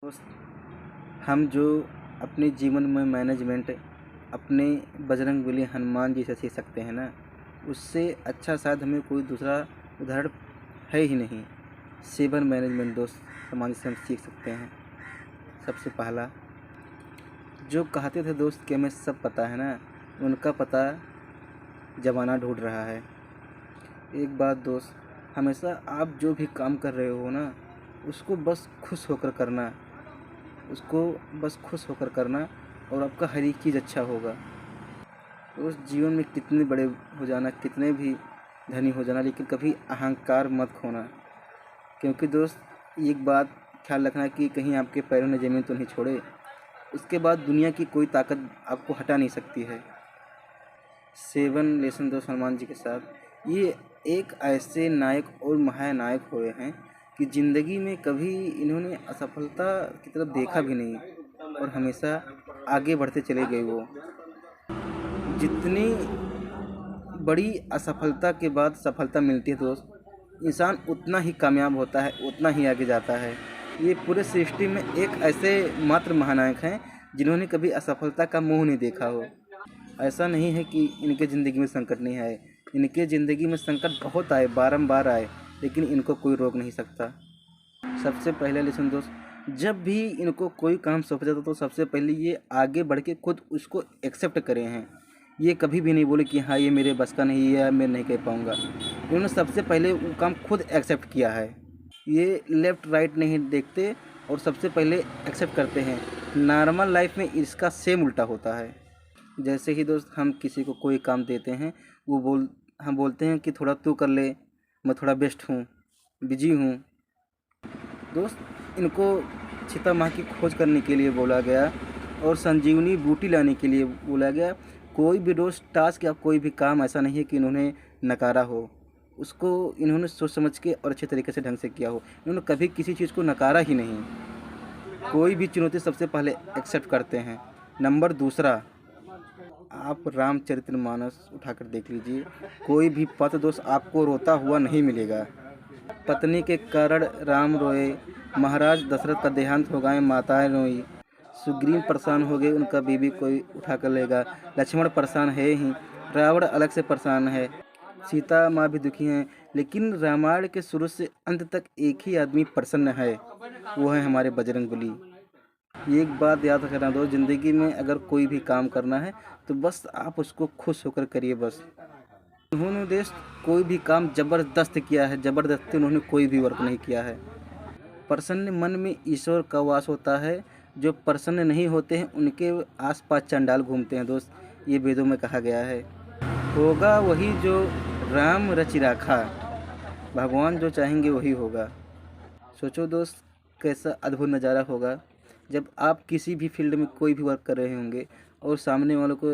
दोस्त, हम जो अपने जीवन में मैनेजमेंट अपने बजरंगबली हनुमान जी से सीख सकते हैं ना, उससे अच्छा शायद हमें कोई दूसरा उदाहरण है ही नहीं। 7 मैनेजमेंट दोस्त हनुमान जी से हम सीख सकते हैं। सबसे पहला, जो कहते थे दोस्त कि हमें सब पता है ना, उनका पता ज़माना ढूंढ रहा है। एक बात दोस्त, हमेशा आप जो भी काम कर रहे हो ना, उसको बस खुश होकर करना, उसको बस खुश होकर करना और आपका हर एक चीज़ अच्छा होगा। उस जीवन में कितने बड़े हो जाना, कितने भी धनी हो जाना, लेकिन कभी अहंकार मत खोना। क्योंकि दोस्त एक बात ख्याल रखना कि कहीं आपके पैरों ने ज़मीन तो नहीं छोड़े, उसके बाद दुनिया की कोई ताकत आपको हटा नहीं सकती है। 7 लेसन दोस्त हनुमान जी के साथ, ये एक ऐसे नायक और महानायक हुए हैं कि ज़िंदगी में कभी इन्होंने असफलता की तरफ देखा भी नहीं और हमेशा आगे बढ़ते चले गए। वो जितनी बड़ी असफलता के बाद सफलता मिलती है दोस्त, इंसान उतना ही कामयाब होता है, उतना ही आगे जाता है। ये पूरे सृष्टि में एक ऐसे मात्र महानायक हैं जिन्होंने कभी असफलता का मुंह नहीं देखा हो। ऐसा नहीं है कि इनके ज़िंदगी में संकट नहीं आए, इनके ज़िंदगी में संकट बहुत आए, बारंबार आए, लेकिन इनको कोई रोक नहीं सकता। सबसे पहले लेसन दोस्त, जब भी इनको कोई काम सौंपा जाता तो सबसे पहले ये आगे बढ़ के खुद उसको एक्सेप्ट करे हैं। ये कभी भी नहीं बोले कि हाँ ये मेरे बस का नहीं है, मैं नहीं कर पाऊँगा। इन्होंने सबसे पहले वो काम खुद एक्सेप्ट किया है। ये लेफ़्ट राइट नहीं देखते और सबसे पहले एक्सेप्ट करते हैं। नॉर्मल लाइफ में इसका सेम उल्टा होता है। जैसे ही दोस्त हम किसी को कोई काम देते हैं, हम बोलते हैं कि थोड़ा तू कर ले, मैं थोड़ा व्यस्त हूँ, बिजी हूँ। दोस्त, इनको चिता माँ की खोज करने के लिए बोला गया और संजीवनी बूटी लाने के लिए बोला गया। कोई भी दोस्त टास्क या कोई भी काम ऐसा नहीं है कि इन्होंने नकारा हो, उसको इन्होंने सोच समझ के और अच्छे तरीके से ढंग से किया हो। इन्होंने कभी किसी चीज़ को नकारा ही नहीं। कोई भी चुनौती सबसे पहले एक्सेप्ट करते हैं। नंबर दूसरा, आप रामचरितमानस उठाकर देख लीजिए, कोई भी पत्र दोस्त आपको रोता हुआ नहीं मिलेगा। पत्नी के कारण राम रोए, महाराज दशरथ का देहांत हो गए, माताएं रोई, सुग्रीव परेशान हो गए, उनका बीवी कोई उठा कर लेगा, लक्ष्मण परेशान है ही, रावण अलग से परेशान है, सीता माँ भी दुखी हैं। लेकिन रामायण के शुरू से अंत तक एक ही आदमी प्रसन्न है, वो है हमारे बजरंगबली। एक बात याद रखना दो, ज़िंदगी में अगर कोई भी काम करना है तो बस आप उसको खुश होकर करिए। बस उन्होंने देश कोई भी काम ज़बरदस्त किया है, ज़बरदस्ती उन्होंने कोई भी वर्क नहीं किया है। प्रसन्न मन में ईश्वर का वास होता है, जो प्रसन्न नहीं होते हैं उनके आसपास चंडाल घूमते हैं दोस्त, ये वेदों में कहा गया है। होगा वही जो राम रचि राखा, भगवान जो चाहेंगे वही होगा। सोचो दोस्त, कैसा अद्भुत नज़ारा होगा जब आप किसी भी फील्ड में कोई भी वर्क कर रहे होंगे और सामने वालों को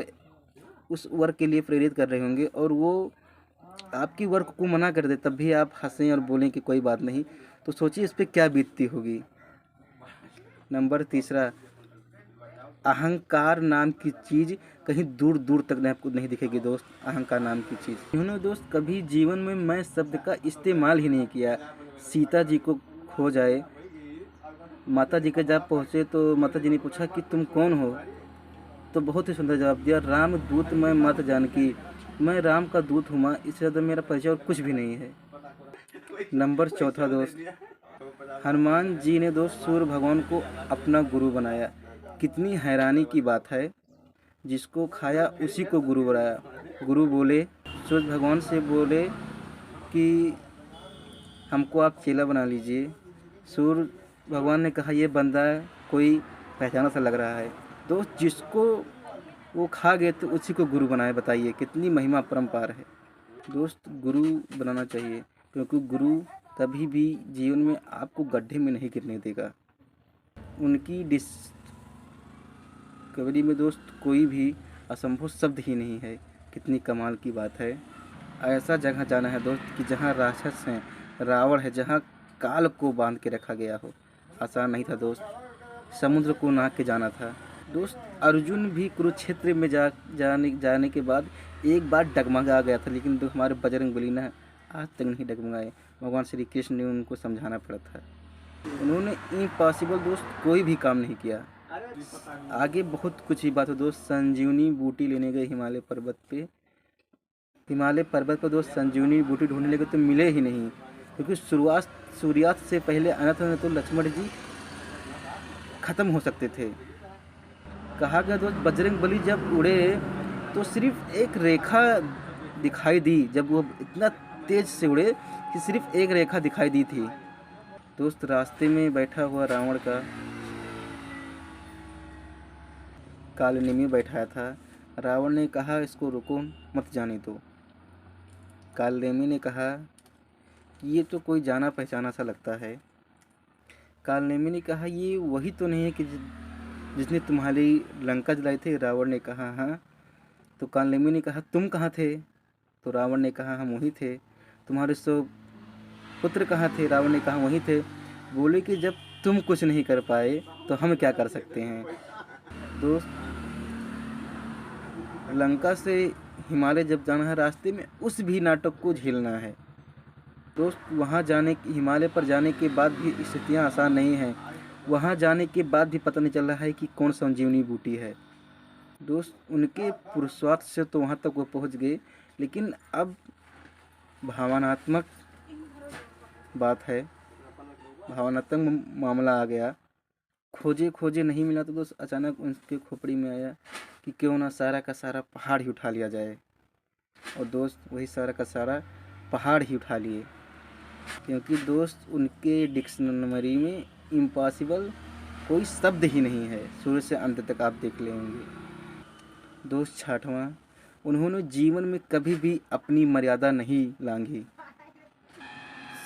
उस वर्क के लिए प्रेरित कर रहे होंगे और वो आपकी वर्क को मना कर दे, तब भी आप हंसें और बोलें कि कोई बात नहीं, तो सोचिए इस पे क्या बीतती होगी। नंबर तीसरा, अहंकार नाम की चीज़ कहीं दूर दूर तक आपको नहीं दिखेगी दोस्त। अहंकार नाम की चीज़, इन्होंने दोस्त कभी जीवन में मैं शब्द का इस्तेमाल ही नहीं किया। सीता जी को खो जाए, माता जी के जब पहुँचे तो माता जी ने पूछा कि तुम कौन हो, तो बहुत ही सुंदर जवाब दिया, राम दूत मैं मत जानकी, मैं राम का दूत हूँ माँ, इससे ज़्यादा मेरा परिचय और कुछ भी नहीं है। नंबर चौथा दोस्त, हनुमान जी ने दोस्त सूर्य भगवान को अपना गुरु बनाया। कितनी हैरानी की बात है, जिसको खाया उसी को गुरु बनाया। गुरु बोले, सूर्य भगवान से बोले कि हमको आप चेला बना लीजिए। सूर्य भगवान ने कहा ये बंदा कोई पहचाना सा लग रहा है। दोस्त, जिसको वो खा गए तो उसी को गुरु बनाए। बताइए कितनी महिमा परम्पार है। दोस्त, गुरु बनाना चाहिए, क्योंकि गुरु कभी भी जीवन में आपको गड्ढे में नहीं गिरने देगा। उनकी डिस्कवरी में दोस्त कोई भी असंभव शब्द ही नहीं है। कितनी कमाल की बात है। ऐसा जगह जाना है दोस्त कि जहाँ राक्षस हैं, रावण है, जहाँ काल को बांध के रखा गया हो। आसान नहीं था दोस्त, समुद्र को नाग के जाना था। दोस्त, अर्जुन भी कुरुक्षेत्र में जाने के बाद एक बार डगमगा गया था, लेकिन तो हमारे बजरंगबली ना आज तक नहीं डगमगाए। भगवान श्री कृष्ण ने उनको समझाना पड़ा था। उन्होंने इम्पॉसिबल दोस्त कोई भी काम नहीं किया। आगे बहुत कुछ ही बात है दोस्त। संजीवनी बूटी लेने गए हिमालय पर्वत पे। हिमालय पर्वत पर दोस्त संजीवनी बूटी ढूंढने लगे तो मिले ही नहीं, क्योंकि सूर्यास्त से पहले अनंत में तो लक्ष्मण जी खत्म हो सकते थे। कहा गया दोस्त बजरंग बली जब उड़े तो सिर्फ एक रेखा दिखाई दी। जब वो इतना तेज से उड़े कि सिर्फ एक रेखा दिखाई दी थी। दोस्त रास्ते में बैठा हुआ रावण का कालनेमी बैठाया था। रावण ने कहा इसको रुको, मत जाने दो। कालनेमी ने कहा कि ये तो कोई जाना पहचाना सा लगता है। कालनेमी ने कहा ये वही तो नहीं है कि जिसने तुम्हारी लंका जलाई थी। रावण ने कहा हाँ। तो कालनेमी ने कहा तुम कहाँ थे? तो रावण ने कहा हम वहीं थे। तुम्हारे 100 पुत्र कहाँ थे? रावण ने कहा वहीं थे। बोले कि जब तुम कुछ नहीं कर पाए तो हम क्या कर सकते हैं। दोस्त लंका से हिमालय जब जाना है, रास्ते में उस भी नाटक को झेलना है। दोस्त वहाँ जाने हिमालय पर जाने के बाद भी स्थितियाँ आसान नहीं हैं। वहाँ जाने के बाद भी पता नहीं चल रहा है कि कौन संजीवनी बूटी है। दोस्त उनके पुरुषार्थ से तो वहाँ तक वो पहुँच गए, लेकिन अब भावनात्मक बात है, भावनात्मक मामला आ गया। खोजे खोजे नहीं मिला तो दोस्त अचानक उनके खोपड़ी में आया कि क्यों ना सारा का सारा पहाड़ ही उठा लिया जाए। और दोस्त वही सारा का सारा पहाड़ ही उठा लिए, क्योंकि दोस्त उनके डिक्शनरी में इम्पॉसिबल कोई शब्द ही नहीं है। शुरू से अंत तक आप देख लेंगे। दोस्त 6वां, उन्होंने जीवन में कभी भी अपनी मर्यादा नहीं लांघी।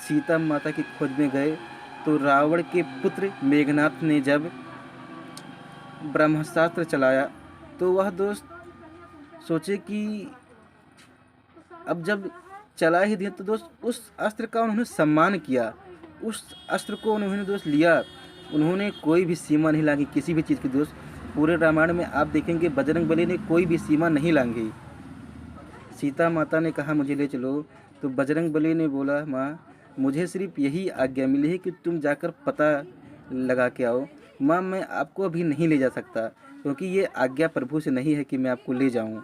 सीता माता की खोज में गए तो रावण के पुत्र मेघनाथ ने जब ब्रह्मास्त्र चलाया तो वह दोस्त सोचे कि अब जब चला ही दिया तो दोस्त उस अस्त्र का उन्होंने सम्मान किया। उस अस्त्र को उन्होंने दोस्त लिया। उन्होंने कोई भी सीमा नहीं लांघी किसी भी चीज़ की। दोस्त पूरे रामायण में आप देखेंगे बजरंग बली ने कोई भी सीमा नहीं लांघी। सीता माता ने कहा मुझे ले चलो, तो बजरंग बली ने बोला माँ मुझे सिर्फ यही आज्ञा मिली है कि तुम जाकर पता लगा के आओ। माँ मैं आपको अभी नहीं ले जा सकता, क्योंकि ये आज्ञा प्रभु से नहीं है कि मैं आपको ले जाऊँ।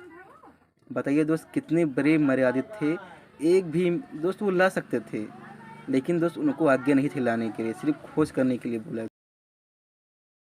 बताइए दोस्त कितने बड़े मर्यादित थे। एक भी दोस्त वो ला सकते थे, लेकिन दोस्त उनको आज्ञा नहीं थी लाने के लिए, सिर्फ खोज करने के लिए बोला।